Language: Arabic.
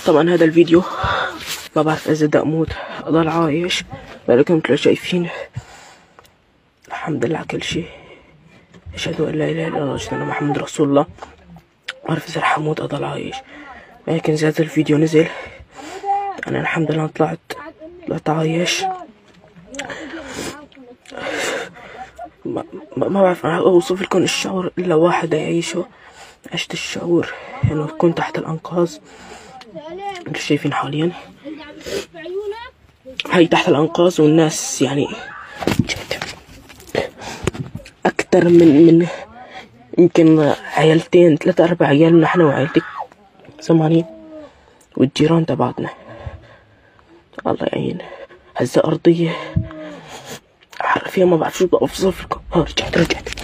طبعا هذا الفيديو ما بعرف اذا بدي اموت اضل عايش، ولكن مثل شايفين الحمد لله على كل شيء. اشهد ان لا اله الا الله واشهد ان محمد رسول الله. ما بعرف اذا رح اموت اضل عايش، ولكن اذا هذا الفيديو نزل انا الحمد لله طلعت عايش. ما بعرف انا اوصف لكم الشعور الا واحد يعيشه. عشت الشعور انه كنت تحت الانقاض. انتم شايفين حاليا هاي تحت الانقاض، والناس يعني اكتر من يمكن عيالتين 3 4 عيال، نحن وعيلتي 80، والجيران تبعتنا. الله يعين. هزة ارضية فيها ما بعرف شو بدي اوصف لكم. رجعت